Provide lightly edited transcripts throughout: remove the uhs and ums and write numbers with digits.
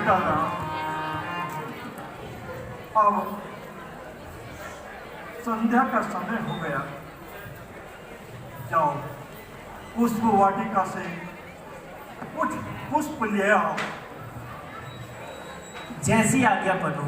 बेटा राम, अब संध्या का समय हो गया। जाओ पुष्प वाटिका से कुछ पुष्प ले आओ। जैसी आज्ञा प्रभु।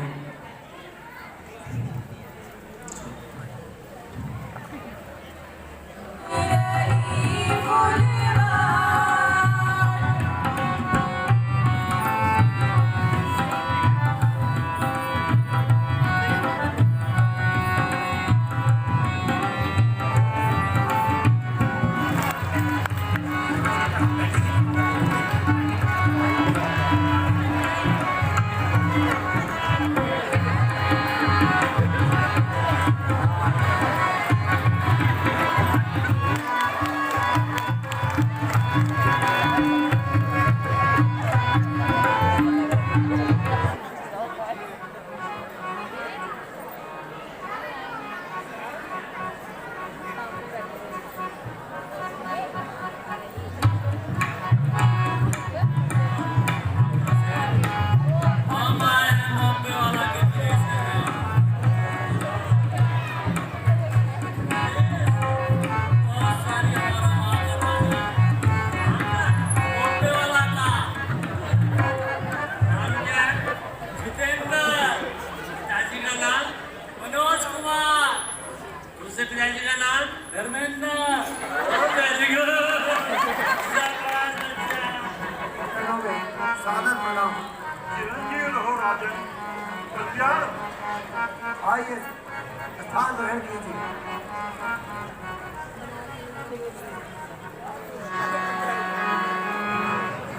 आइए स्थान ग्रहण कीजिए।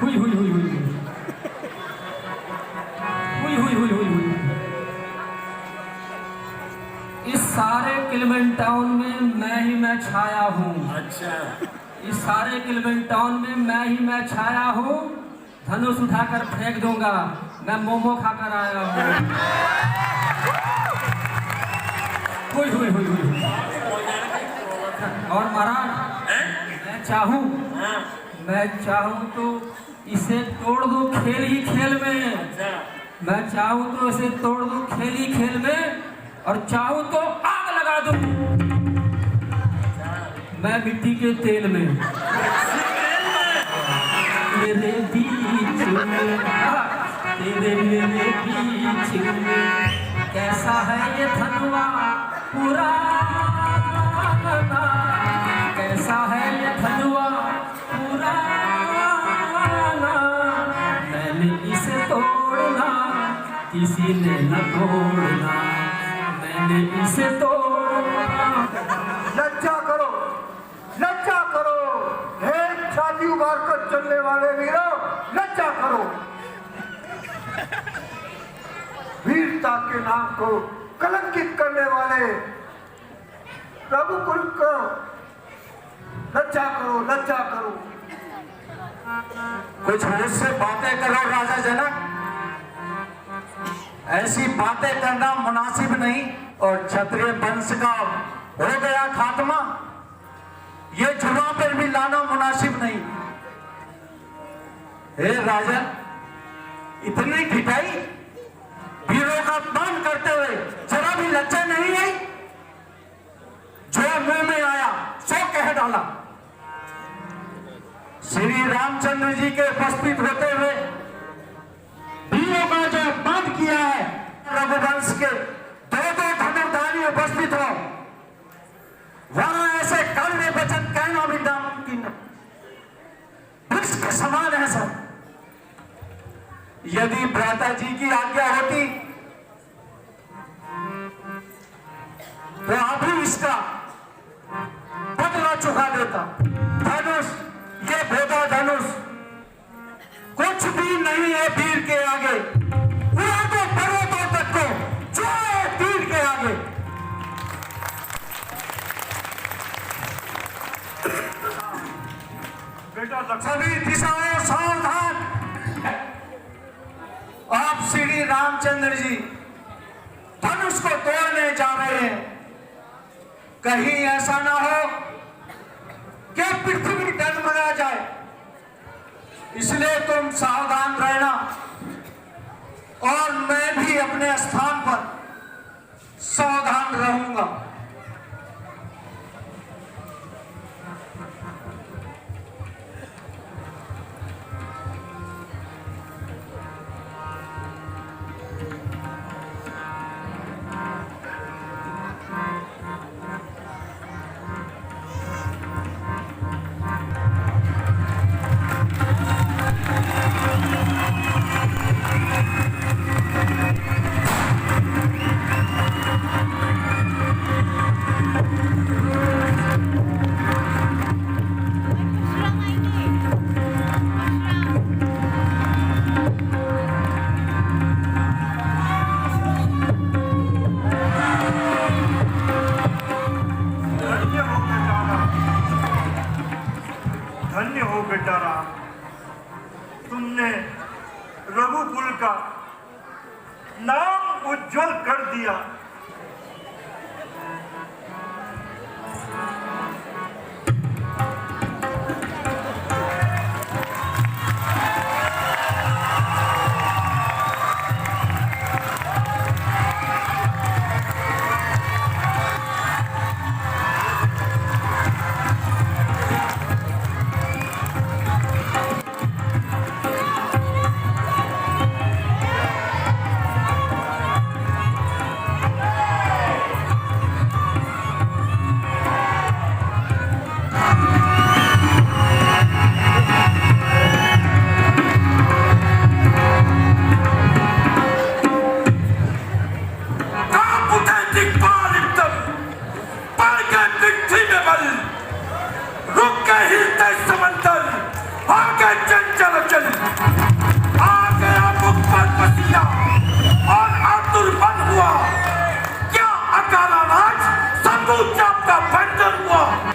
हुई हुई हुई हुई हुई हुई हुई हुई हुई। इस सारे किलमेन टाउन में मैं छाया हूँ। अच्छा, इस सारे किलमेन टाउन में मैं छाया हूँ। धनुष उठाकर फेंक दूंगा, मैं मोमो खाकर आया हूँ। हुई हुई हुई हुई। और महाराज मैं चाहूँ तो इसे तोड़ दूं खेल ही खेल में। मैं चाहूँ तो इसे तोड़ दूं खेल ही खेल में, और चाहूँ तो आग लगा दूं मैं मिट्टी के तेल में। मेरे बीच में तेरे मेरे बीच में कैसा है ये धनुआ पुराना, कैसा है ये धनुआ पुराना। मैंने इसे तोड़ना किसी ने न तोड़ना, मैंने इसे तोड़ना। लज्जा करो, लज्जा करो, हे छाती उबार कर चलने वाले वीरों, लज्जा करो। वीरता के नाम को कलंकित करने वाले रघुकुल को लज्जा करो, लज्जा करो। कुछ होश से बातें करो राजा जनक। ऐसी बातें करना मुनासिब नहीं, और क्षत्रिय वंश का हो गया खात्मा, ये जुबा पर भी लाना मुनासिब नहीं। हे राजन, इतनी ढिठाई वीरों का अपमान करते हुए जरा भी लज्जा नहीं आई? जो मुंह में आया सो कह डाला। श्री रामचंद्र जी के उपस्थित होते हुए वीरों का जो अपमान किया है, रघुवंश के दो धनुर्धारी उपस्थित हो, वहां ऐसे कड़वे वचन कहना भी नामुमकिन है। वृक्ष के समान है सब। यदि भ्राता जी की आज्ञा होती तो अभी इसका बदला चुका देता। धनुष, ये भोगा धनुष कुछ भी नहीं है वीर के आगे। उड़ा दो पर्वतों तक को, जो है वीर के आगे। बेटा सभी दिशाएं सावधान। आप श्री रामचंद्र जी धनुष को तोड़ने जा रहे हैं। कहीं ऐसा ना हो कि पृथ्वी डगमगा जाए, इसलिए तुम सावधान रहना। और मैं भी अपने स्थान पर सावधान रहूंगा। धन्य हो बेटा राम, तुमने रघुकुल का नाम उज्जवल कर दिया।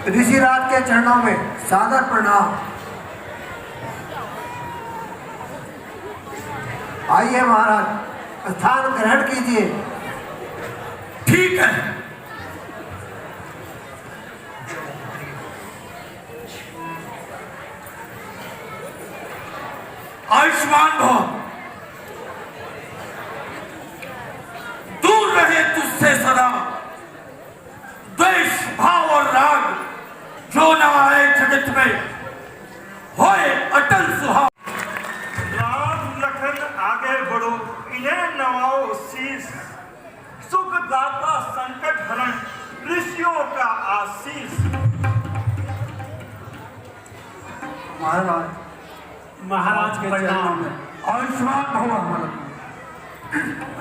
ऋषिराज के चरणों में सादर प्रणाम। आइए महाराज, स्थान ग्रहण कीजिए। ठीक है। आयुष्मान भव। दूर रहे तुझसे सदा द्वेष भाव और राग, जो न आए जगत में होए अटल सुहाग। राम लखन आगे बढ़ो, इन्हें नवाओ शीश, सुख दाता संकट हरण ऋषियों का आशीष। महाराज के चरणों में आयुष्मान भव।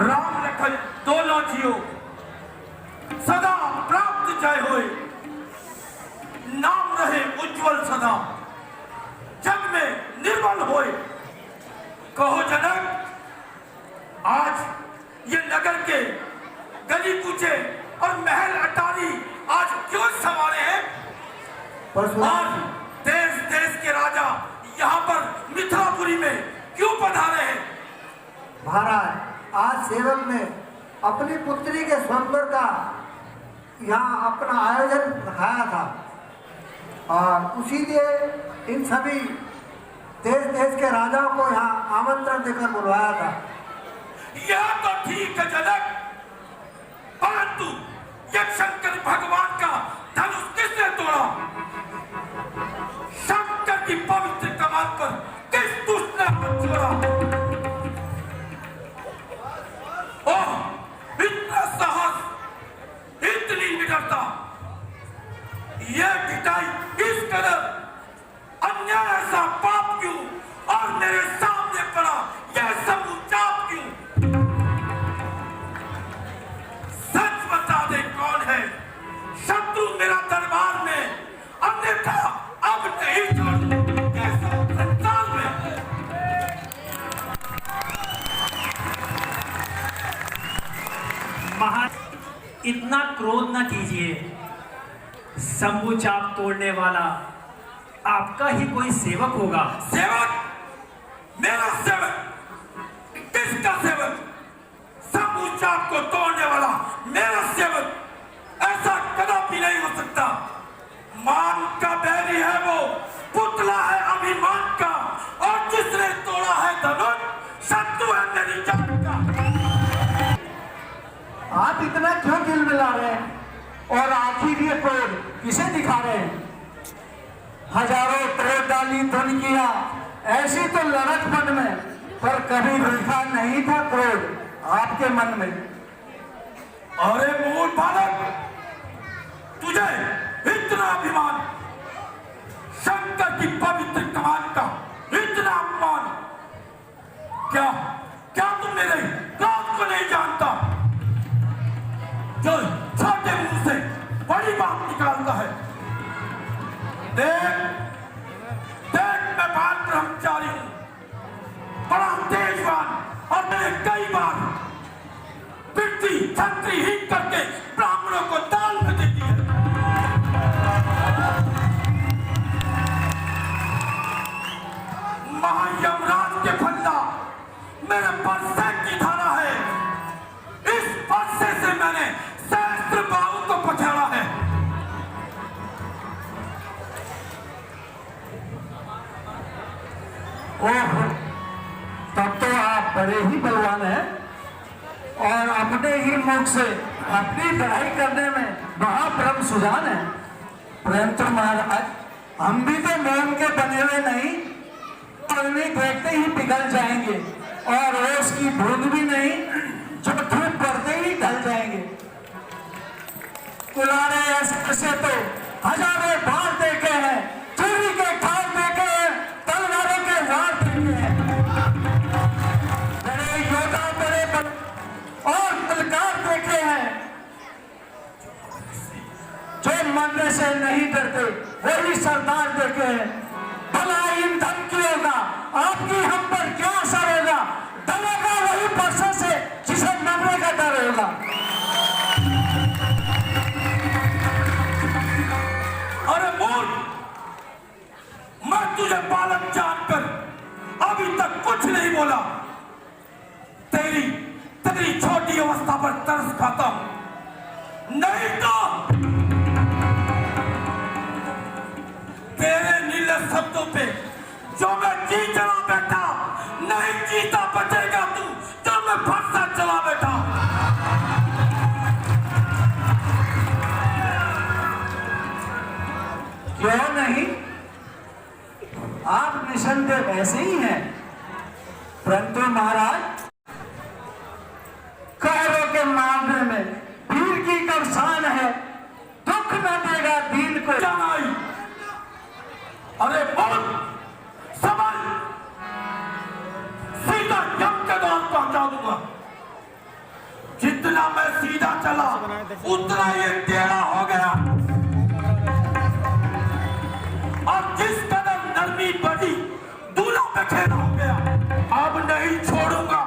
राम लखन दोनों जियो, सदा प्राप्त जय होए, नाम रहे उज्जवल सदा, जग में निर्मल होए। कहो जनक, आज ये नगर के गली कूचे और महल अटारी आज क्यों संवारे हैं? और देश देश के राजा यहाँ पर मिथिलापुरी में क्यों पधारे हैं? महाराज, आज सेवक ने अपनी पुत्री के स्वयंवर का यहाँ अपना आयोजन रखाया था और उसी लिए इन सभी देश देश के राजाओं को यहाँ आमंत्रण देकर बुलवाया था। यह तो ठीक है जनक, परंतु यक्षशंकर भगवान का धनुष किसने तोड़ा? शंकर की पवित्र कमान पर किस दुष्ट ने हाथ छोड़ा? ओह, इतना साहस, इतनी निडरता, यह ढिठाई किस कदर? अन्याय ऐसा पाप क्यों? और मेरे सामने पड़ा यह समूचाप क्यों? सच बता दे, कौन है शत्रु मेरा दरबार में? अन्यथा अब नहीं छोड़ कैसा संसार में। इतना क्रोध न कीजिए। शंभू चाप तोड़ने वाला आपका ही कोई सेवक होगा। सेवक? मेरा सेवक? किसका सेवक? शंभू चाप को तोड़ने वाला मेरा सेवक? ऐसा कदापि नहीं हो सकता। मान का बैरी है वो, पुतला है अभिमान का, और जिसने तोड़ा है धनुष शत्रु है मेरी जान का। मिला रहे हैं, और आखिर ये क्रोध किसे दिखा रहे हैं? हजारों करोड़ डाली धन किया, ऐसी तो लड़क मन में, पर कभी देखा नहीं था क्रोध आपके मन में। अरे मूल बालक, तुझे इतना अभिमान, शंकर की पवित्र कमान का इतना अपमान, क्या क्या तुम मेरे क्रोध को नहीं जानता? जो छोटे मुंह से बड़ी बात निकालता है। देख देख, मैं बाल ब्रह्मचारी हूं, बड़ा तेजवान, और मैंने कई बार पृथ्वी छत्री हीन करके ब्राह्मणों को दाल में दे दी है। महायमराज के फंदा मेरे परसे की धारा है, इस परसे से मैंने सहस्त्र बाहु को पछाड़ा है। ओह, तब तो आप बड़े ही बलवान हैं, और अपने ही मुख से अपनी लड़ाई करने में महाब्रह्म सुजान है। परंतु महाराज, हम भी तो मोम के बने हुए नहीं, और उन्हें देखते ही पिघल जाएंगे, और रोज की बूंद भी नहीं, जो धूप पड़ते ही ढल जाएंगे। कुलारे ऐसे तो हजारों बार देखे हैं, चोरी के ठाल देखे हैं, तलवारों के वार देखे हैं, बड़े योद्धा बड़े और बलकार देखे हैं, जो मरने से नहीं डरते वही सरदार देखे हैं। भला इन धमकियों का आपकी हम पर क्या असर होगा? डरेगा वही परसों से जिसे मरने का डर होगा। अरे मूर्ख, मैं तुझे बालक जानकर अभी तक कुछ नहीं बोला। तेरी तेरी छोटी अवस्था पर तरस खाता हूं, नहीं तो तेरे नीले शब्दों पे जो मैं जी चला बैठा, नहीं जीता बचेगा तू, जो मैं फंसा चला बैठा। क्यों नहीं? आप निसंदेह वैसे ही हैं, परंतु महाराज, कहरों के मामले में वीर की कब शान है, दुख न देगा दीन को। जानाई, अरे बोल, समझ, सीधा यम के द्वार पहुंचा दूंगा। जितना मैं सीधा चला उतना ये टेढ़ा हो गया, और जिस कदर नरमी बढ़ी दूल्हा पे खेला हो गया। अब नहीं छोड़ूंगा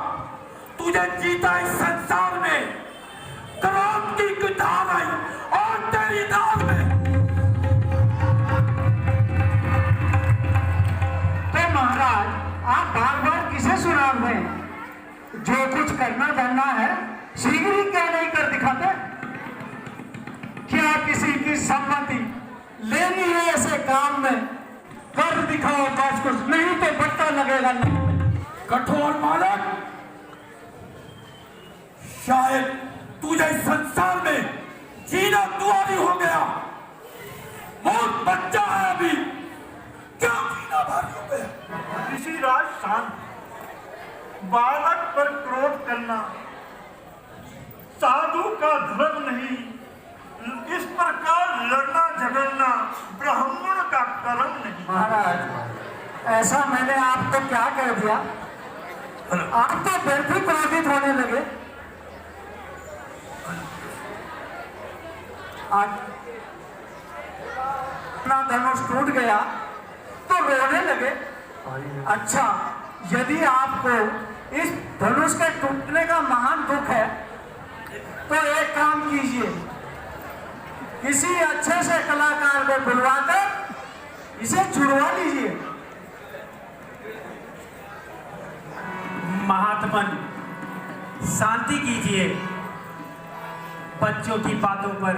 तुझे जीता इस संसार में। क्रोध की धार आई और तेरी दाल में। तो महाराज, आप बार बार किसे सुना रहे हैं? जो कुछ करना जानना है शीघ्र ही क्या नहीं कर दिखाते? क्या किसी की सम्मति लेनी है ऐसे काम में? कर दिखाओ बस कुछ, नहीं तो पट्टा लगेगा नहीं। कठोर बालक, शायद तुझे इस संसार में जीना दुआरी हो गया। बहुत बच्चा है अभी, क्या जीना भारी हो गया? ऋषिराज शांत, बालक पर क्रोध करना साधु का धर्म नहीं, इस प्रकार लड़ना झगड़ना ब्राह्मण का कर्म नहीं। महाराज, ऐसा मैंने आपको क्या कह दिया? आप तो व्यर्थ ही क्रोधित होने लगे। अपना धनुष टूट गया तो रोने लगे। अच्छा, यदि आपको इस धनुष के टूटने का महान दुख है तो एक काम कीजिए, किसी अच्छे से कलाकार को बुलवाकर इसे छुड़वा लीजिए। महात्मन, शांति कीजिए, बच्चों की बातों पर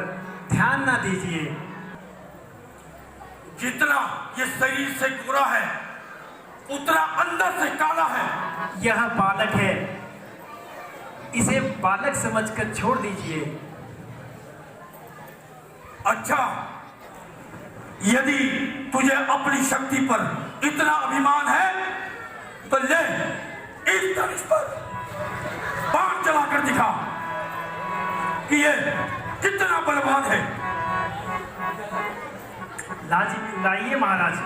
ध्यान ना दीजिए। जितना ये शरीर से गोरा है उतना अंदर से काला है। यह बालक है, इसे बालक समझकर छोड़ दीजिए। अच्छा, यदि तुझे अपनी शक्ति पर इतना अभिमान है तो ले इस धनुष पर बाण चलाकर दिखा कि ये कितना बलवान है। लाइए महाराज।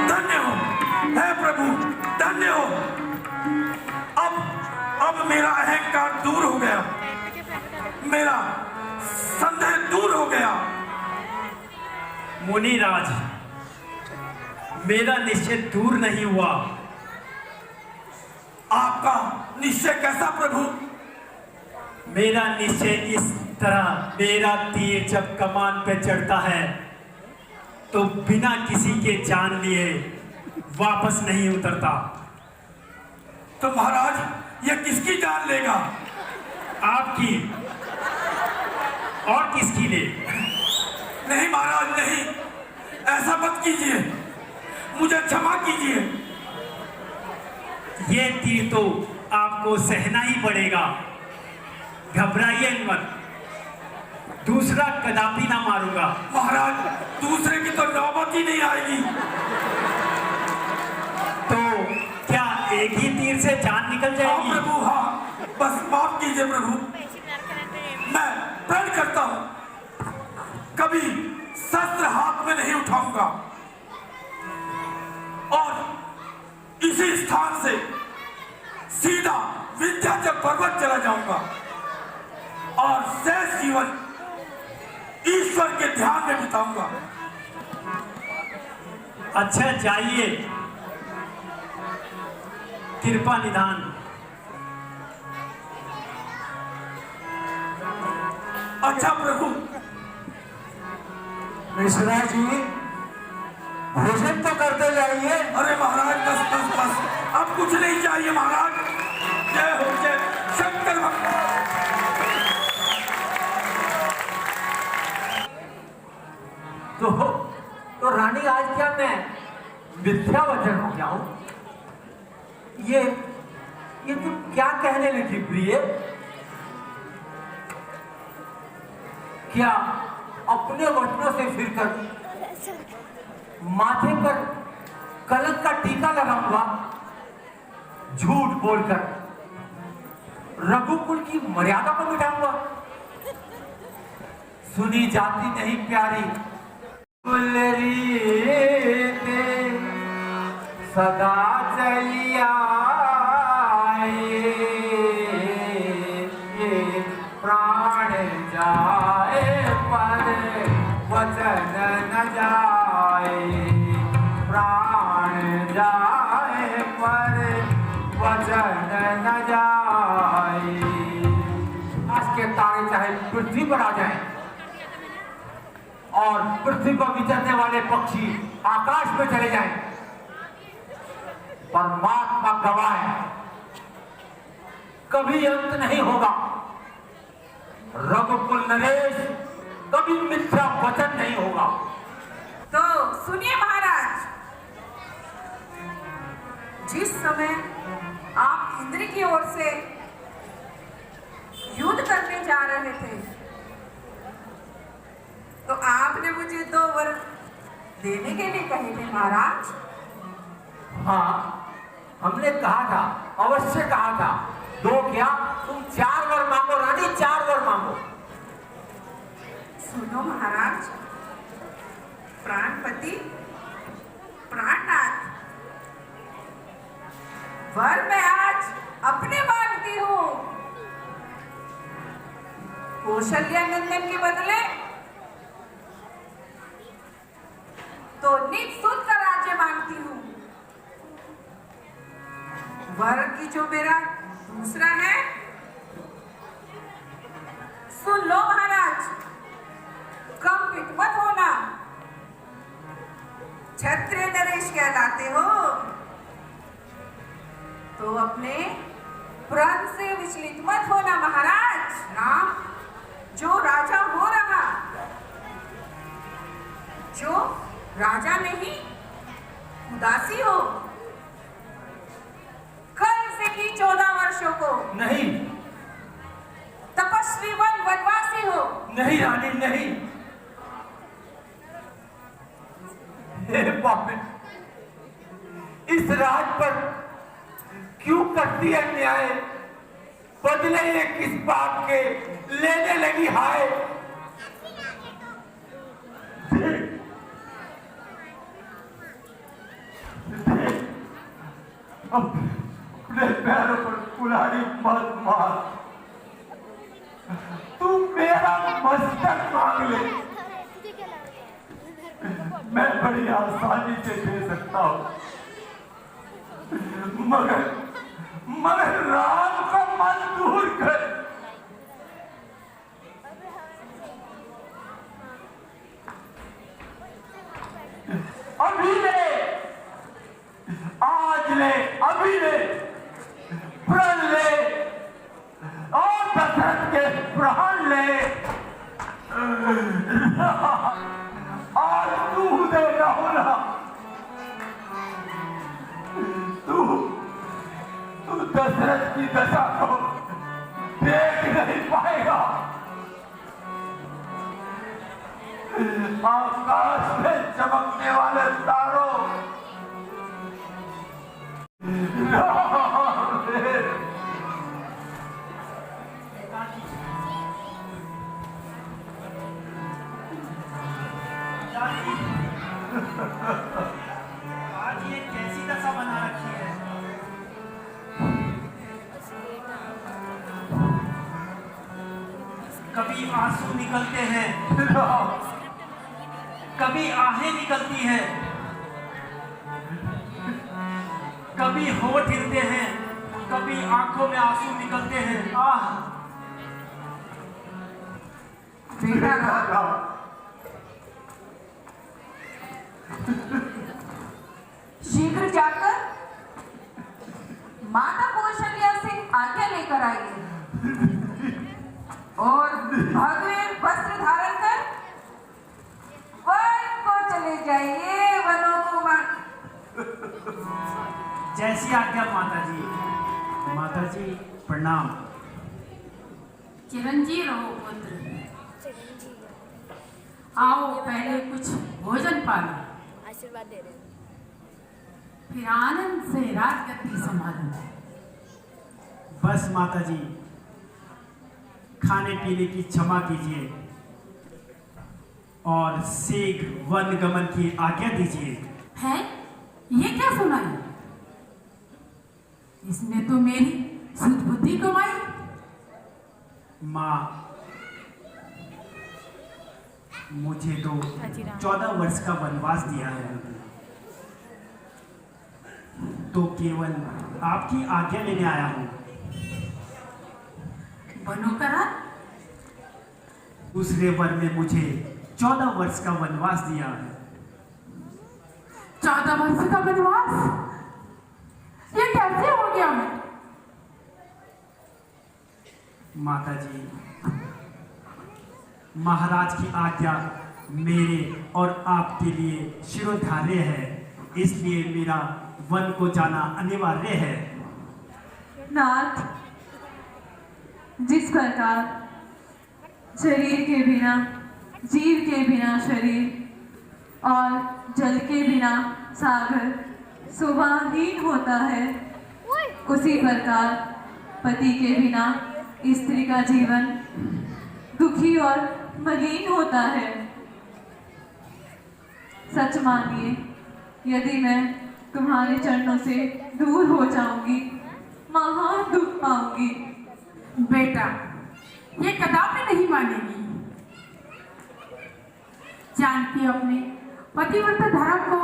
धन्य हो हे प्रभु, धन्य हो। अब मेरा अहंकार दूर हो गया, मेरा संदेह दूर हो गया। मुनिराज, मेरा निश्चय दूर नहीं हुआ। आपका निश्चय कैसा प्रभु? मेरा निश्चय इस तरह, मेरा तीर जब कमान पे चढ़ता है तो बिना किसी के जान लिए वापस नहीं उतरता। तो महाराज, ये किसकी जान लेगा? आपकी और किसकी ले? नहीं महाराज, नहीं, ऐसा मत कीजिए, मुझे क्षमा कीजिए। ये तीर तो आपको सहना ही पड़ेगा, घबराइए मत। दूसरा कदापि ना मारूंगा। महाराज, दूसरे की तो नौबत ही नहीं आएगी। तो क्या एक ही तीर से जान निकल हाँ जाएगी? प्रभु, हाँ, बस माफ कीजिए प्रभु। मैं प्रण करता हूं कभी शस्त्र हाथ में नहीं उठाऊंगा और इसी स्थान से सीधा विंध्याचल पर्वत चला जाऊंगा और शेष जीवन ईश्वर के ध्यान में बिताऊंगा। अच्छा, जाइए, कृपा निधान। अच्छा प्रभु। मिश्रा जी, भोजन तो करते जाइए। अरे महाराज, बस बस बस, अब कुछ नहीं चाहिए महाराज। जय हो जय शंकर भगवान। तो रानी, आज क्या मैं मिथ्या वचन हो जाऊं? ये तुम क्या कहने लगी प्रिय? क्या अपने वचनों से फिरकर माथे पर कलंक का टीका लगाऊंगा? झूठ बोलकर रघुकुल की मर्यादा को मिटाऊंगा? सुनी जाती नहीं प्यारी गुलरी ते सदा चलिया प्राण जाए पर वचन न जाए, प्राण जाए पर वचन न जाए। आज के तारे चाहे पृथ्वी पर आ जाएं और पृथ्वी पर विचरने वाले पक्षी आकाश में चले जाएं, परमात्मा गवाह है, कभी अंत नहीं होगा। रघुकुल नरेश कभी मिथ्या वचन नहीं होगा। तो सुनिए महाराज, जिस समय आप इंद्र की ओर से युद्ध करने जा रहे थे तो आपने मुझे 2 वर देने के लिए कहे थे महाराज। हाँ, हमने कहा था, अवश्य कहा था। 2 क्या, तुम 4 वर मांगो रानी, 4 वर मांगो। सुनो महाराज, प्राणपति, प्राणनाथ, वर मैं आज अपने मांगती हूँ। कौशल्या नंदन के बदले तो निज सुत का राज्य मांगती हूँ। वर की जो मेरा दूसरा है, सुन लो महाराज, कंपित मत होना। क्षत्रिय नरेश कहलाते हो तो अपने प्रण से विचलित मत होना महाराज। नाम जो राजा हो रहा, जो राजा नहीं उदासी वनवासी हो। नहीं रानी नहीं। हे बाप, इस राज पर क्यों करती है न्याय? बदले ये किस बात के लेने लगी हाय? अपने पैरों पर कुल्हाड़ी मत मार, तू मेरा मस्तक मांग ले, मैं बड़ी आसानी से दे सकता हूं, मगर राम का मन दूर कर। अभी ले, आज ले, अभी ले, प्रण ले और दशरथ के प्राण ले और तू दे राहुल, तू दशरथ की दशा को देख नहीं पाएगा। आकाश में चमकने वाले तारों, आज ये कैसी दशा बना रखी है? कभी आंसू निकलते हैं, कभी आहें निकलती हैं, कभी होठ हिलते हैं, कभी आंखों में आंसू निकलते हैं। आह बेटा राम, शीघ्र जाकर माता कौशल्या से आज्ञा लेकर आइए और भगवे वस्त्र धारण कर वन को चले जाइए, वनों को जैसी आज्ञा माता जी। माता जी प्रणाम। चिरंजीव रहो पुत्र। आओ पहले कुछ भोजन पालो, आशीर्वाद दे रहे हैं। फिर आनंद से राजगद्दी संभालो। बस माता जी, खाने पीने की क्षमा कीजिए और शीघ्र वन गमन की आज्ञा दीजिए। है ये क्या सुना है? इसने तो मेरी सुध बुद्धि कमाई। माँ, मुझे तो 14 वर्ष का वनवास दिया है, तो केवल आपकी आज्ञा लेने आया हूँ। बनोकरा, दूसरे वर में मुझे 14 वर्ष का वनवास दिया है। 14 वर्ष का वनवास? ये कैसे हो गया? मैं माता जी, महाराज की आज्ञा मेरे और आपके लिए शिरोधार्य है, इसलिए मेरा वन को जाना अनिवार्य है। नाथ, जिस प्रकार शरीर के बिना जीव के बिना शरीर और जल के बिना सागर शोभाहीन होता है, उसी प्रकार पति के बिना स्त्री का जीवन दुखी और मलिन होता है। सच मानिए, यदि मैं तुम्हारे चरणों से दूर हो जाऊंगी, महान दुख पाऊंगी। बेटा, ये कदापि नहीं मानेगी। जानकी अपने पतिव्रत धर्म को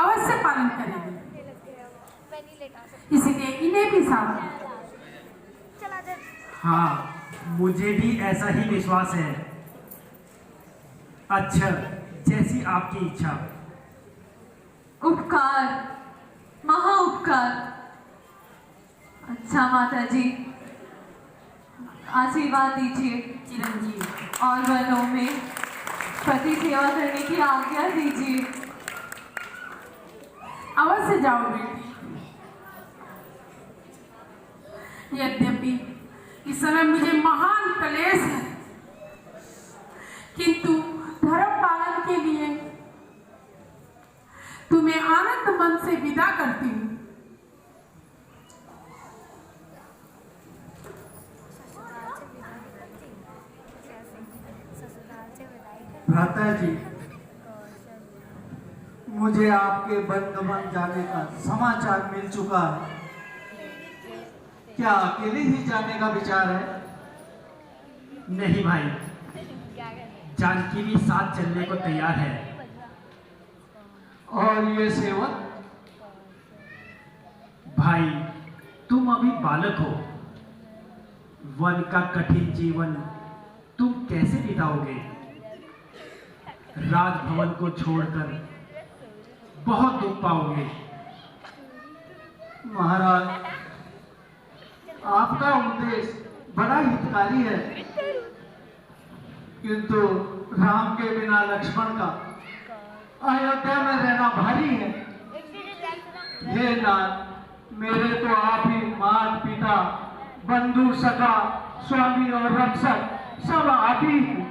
अवश्य पालन करेगी, इसलिए इन्हें भी सावधान। हाँ, मुझे भी ऐसा ही विश्वास है। अच्छा, जैसी आपकी इच्छा। उपकार, महा उपकार। अच्छा माता जी, आशीर्वाद दीजिए चिरंजीव। और वनों में पति सेवा करने की आज्ञा दीजिए। अवश्य जाओ बेटी। यद्यपि इस समय मुझे महान कलेश है, किंतु धर्म पालन के लिए तुम्हें आनंद मन से विदा करती हूँ। भ्राता जी, मुझे आपके वनगमन जाने का समाचार मिल चुका है। क्या अकेले ही जाने का विचार है? नहीं भाई, जानकी भी साथ चलने को तैयार है। और ये सेवक? भाई, तुम अभी बालक हो, वन का कठिन जीवन तुम कैसे बिताओगे? राजभवन को छोड़कर बहुत दुख पाओगे। महाराज, आपका उपदेश बड़ा हितकारी है, किंतु राम के बिना लक्ष्मण का अयोध्या में रहना भारी है। हे नाथ, मेरे तो आप ही माता पिता, बंधु सखा, स्वामी और रक्षक सब आप ही हैं।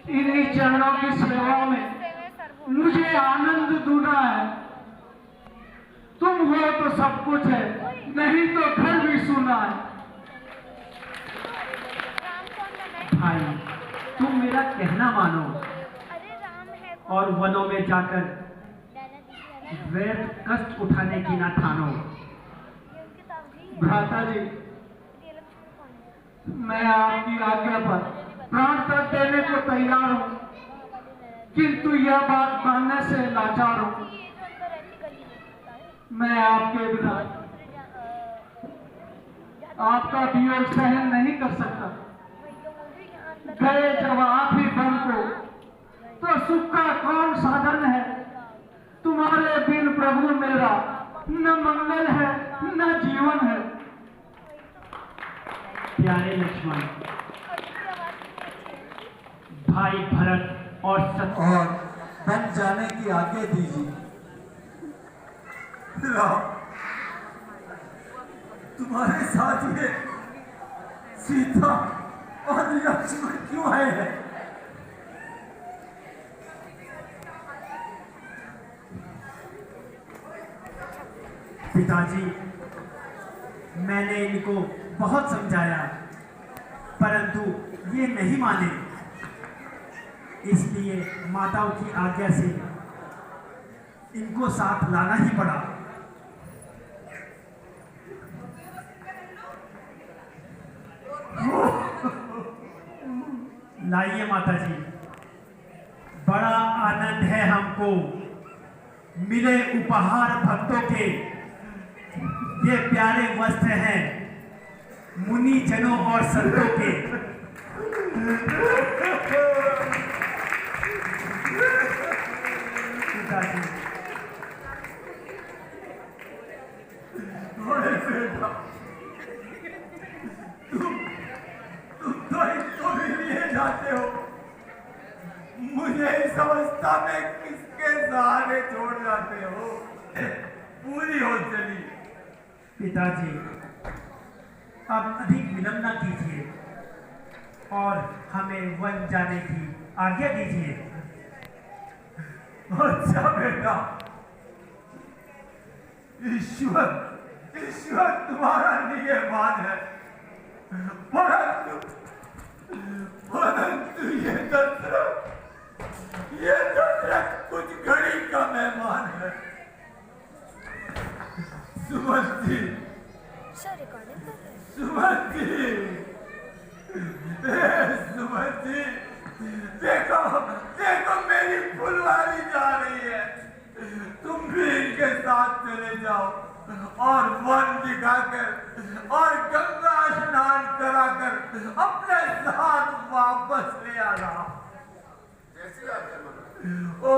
इन्हीं चरणों की सेवा में मुझे आनंद दूना है। तुम हो तो सब कुछ है, नहीं तो घर भी सुना है। भाई, तुम मेरा कहना मानो और वनों में जाकर व्यर्थ कष्ट उठाने की ना ठानो। भ्राता जी, मैं आपकी आज्ञा पर प्राण तक देने को तैयार हूँ, किंतु यह बात मानने से लाचार हूँ। मैं आपके बिना आपका वियोग सहन नहीं कर सकता। गए जब आप ही बन को, तो सुख का कौन साधन है? तुम्हारे बिन प्रभु मेरा न मंगल है न जीवन है। प्यारे लक्ष्मण, भाई भरत और और बन जाने की आज्ञा दीजिए। राम, तुम्हारे साथ ये सीता और लक्ष्मण क्यों आए हैं? पिताजी, मैंने इनको बहुत समझाया, परंतु ये नहीं माने। इसलिए माताओं की आज्ञा से इनको साथ लाना ही पड़ा। लाइए माताजी, बड़ा आनंद है हमको मिले उपहार भक्तों के। ये प्यारे वस्त्र हैं मुनि जनों और संतों के। पिताजी, तुम तो इनको भी लिए जाते हो, मुझे इस अवस्था में किसके सहारे छोड़ जाते हो? पूरी हो चली। पिताजी, अब अधिक विलंब न कीजिए और हमें वन जाने की आज्ञा दीजिए। अच्छा बेटा, ईश्वर ईश्वर तुम्हारा नियमान है, परंतु ये दशरथ कुछ घड़ी का मेहमान है। सुमति, सुमति, सुमति, देखो देखो मेरी फुलवारी जा रही है। तुम भी इनके साथ चले जाओ और वन दिखाकर और गंगा स्नान कराकर अपने साथ वापस ले आना। ओ